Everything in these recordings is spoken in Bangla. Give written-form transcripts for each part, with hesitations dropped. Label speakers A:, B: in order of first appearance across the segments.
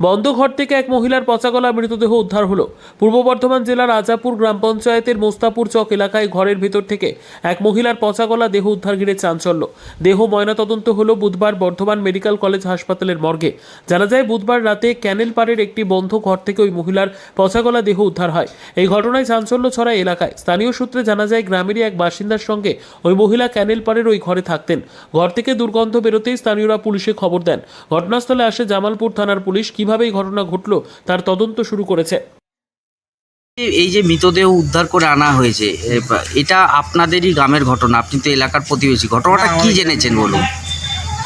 A: বন্ধ ঘর থেকে এক মহিলার পচাগলা মৃতদেহ উদ্ধার হলো। পূর্ব বর্ধমান জেলার রাজাপুর গ্রাম পঞ্চায়েতের মোস্তাপুর চক এলাকায় ঘরের ভেতর থেকে এক মহিলার পচাগলা দেহ উদ্ধার ঘিরে চাঞ্চল্য। দেহ ময়নাতদন্ত হলো বুধবার বর্ধমান মেডিকেল কলেজ হাসপাতালের মর্গে। জানা যায় বুধবার রাতে ক্যানেল পাড়ের একটি বন্ধ ঘর থেকে ওই মহিলার পচাগলা দেহ উদ্ধার হয়। এই ঘটনায় চাঞ্চল্য ছড়ায় এলাকায়। স্থানীয় সূত্রে জানা যায় গ্রামেরই এক বাসিন্দার সঙ্গে ওই মহিলা ক্যানেল পাড়ের ওই ঘরে থাকতেন। ঘর থেকে দুর্গন্ধ বেরোতেই স্থানীয়রা পুলিশে খবর দেন। ঘটনাস্থলে আসে জামালপুর থানার পুলিশ। কিভাবে এই ঘটনা ঘটলো তার তদন্ত শুরু করেছে।
B: এই যে মৃতদেহ উদ্ধার করে আনা হয়েছে, এটা আপনাদেরই গ্রামের ঘটনা, আপনি তো এলাকার প্রতিবেশী, ঘটনাটা কি জেনেছেন বলুন।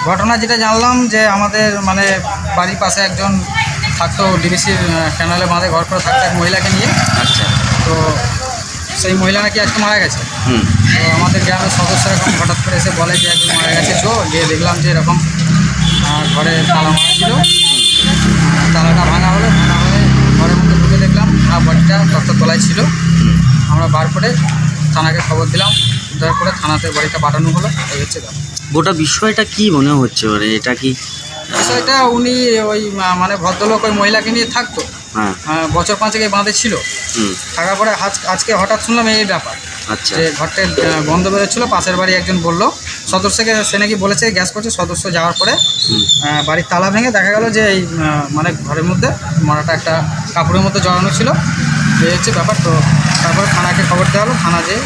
C: ঘটনা যেটা জানলাম যে আমাদের মানে বাড়ির পাশে একজন থাকতো, ডিবিসির ক্যানেলে বাঁধে ঘর করে থাকতো এক মহিলাকে নিয়ে।
B: আচ্ছা।
C: তো সেই মহিলা নাকি আজকে মারা গেছে। তো আমাদের গ্রামের সদস্য এখন হঠাৎ করে এসে বলে যে একজন মারা গেছে। গিয়ে দেখলাম যে এরকম ঘরে তালা মারা ছিল, তালাটা ভাঙা হয়ে ঘরের মধ্যে ঢুকে দেখলাম বডিটা ডক্টর তলায় ছিল। আমরা বার করে থানাকে খবর দিলাম, উদ্ধার করে থানাতে বডিটা পাঠানো হলো। এই হচ্ছে
B: গোটা বিষয়টা কি মনে হচ্ছে, মানে এটা কি
C: বিষয়টা? উনি ওই মানে ভদ্রলোক ওই মহিলাকে নিয়ে থাকতো, বছর পাঁচেক এই বাঁধে ছিল। থাকার পরে আজকে হঠাৎ শুনলাম এই ব্যাপার।
B: আচ্ছা।
C: যে ঘরটা বন্ধ বেরোচ্ছিলো, পাশের বাড়ি একজন বললো সদস্যকে, সে নাকি বলেছে গ্যাস করছে। সদস্য যাওয়ার পরে বাড়ির তালা ভেঙে দেখা গেল যে এই মানে ঘরের মধ্যে মরাটা একটা কাপড়ের মধ্যে জড়ানো ছিল। এই হচ্ছে ব্যাপার। তো তারপরে থানাকে খবর দেওয়া হলো, থানা যে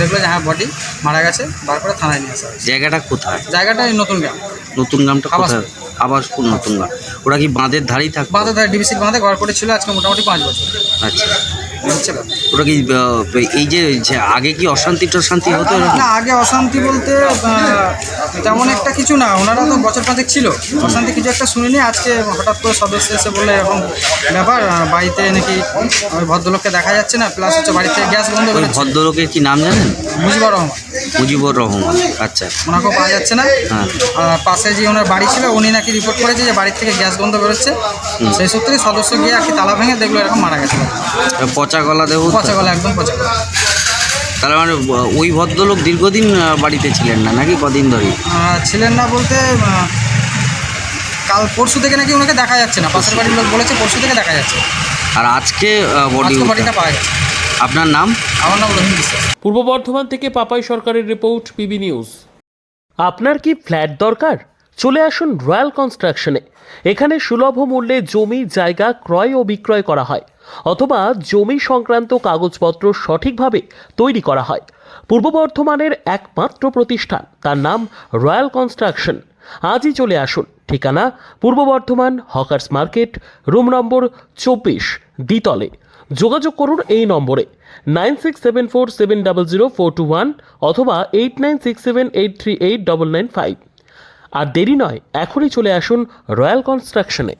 C: দেখলো যে হ্যাঁ বডি মারা গেছে, বার করে থানায় নিয়ে আসা হয়েছে।
B: জায়গাটা কোথায়?
C: জায়গাটা এই নতুন গ্রাম।
B: নতুন গ্রামটা কোথায়? আবাসপুর নতুন গ্রাম। ওরা কি বাঁধের ধারেই থাকতো?
C: বাঁধের ধারে ডিবিসির বাঁধে ঘর করেছিল আজকে মোটামুটি 5 বছর।
B: আচ্ছা।
C: হচ্ছে ব্যাপার।
B: ওরা কি এই যে আগে কি অশান্তি টশান্তি হতো?
C: না, আগে অশান্তি বলতে তেমন একটা কিছু না, ওনারা তো বছর পাঁচেক ছিল, অশান্তি কিছু একটা শুনিনি। আজকে হঠাৎ করে সদস্য এসে বলে এরকম ব্যাপার, বাড়িতে নাকি ওই ভদ্রলোককে দেখা যাচ্ছে না, প্লাস হচ্ছে বাড়ি থেকে গ্যাস বন্ধ করে।
B: ভদ্রলোকের কি নাম জানেন?
C: মুজিবুর রহমান।
B: মুজিবুর রহমান, আচ্ছা।
C: ওনাকেও পাওয়া যাচ্ছে না।
B: হ্যাঁ।
C: পাশে যে ওনার বাড়ি ছিল, উনি নাকি রিপোর্ট করেছে যে বাড়ির থেকে গ্যাস বন্ধ বেরোচ্ছে। সেই সূত্রেই সদস্য গিয়ে আর কি তালা ভেঙে দেখলো এরকম মারা গেছে।
B: পচা গলা দেহ?
C: পচা গলা, একদম পচা গলা।
B: তার মানে ওই ভদ্রলোক দীর্ঘদিন বাড়িতে ছিলেন না নাকি কদিন ধরে
C: ছিলেন না বলতে কাল পরশু থেকে নাকি ওনাকে দেখা যাচ্ছে না। পাশের বাড়ির লোক বলেছে পরশু থেকে দেখা যাচ্ছে।
B: আর আজকে
C: বডিটা পাওয়া গেছে।
B: আপনার নাম?
C: আমার নাম রহিম বিশ্বাস।
A: পূর্ব বর্ধমান থেকে পাপাই সরকারের রিপোর্ট, পিবি নিউজ। আপনার কি ফ্ল্যাট দরকার? চলে আসুন রয়্যাল কনস্ট্রাকশনে। এখানে সুলভ মূল্যে জমি জায়গা ক্রয় ও বিক্রয় করা হয়, অথবা জমি সংক্রান্ত কাগজপত্র সঠিকভাবে তৈরি করা হয়। পূর্ব বর্ধমানের একমাত্র প্রতিষ্ঠান, তার নাম রয়্যাল কনস্ট্রাকশন। আজই চলে আসুন। ঠিকানা পূর্ব Bardhaman hawkers market, room number 24, দ্বিতলে। যোগাযোগ করুন এই নম্বরে 9674700421 অথবা 8967838995। আর দেরি নয়, এখনই চলে আসুন রয়্যাল কনস্ট্রাকশনে।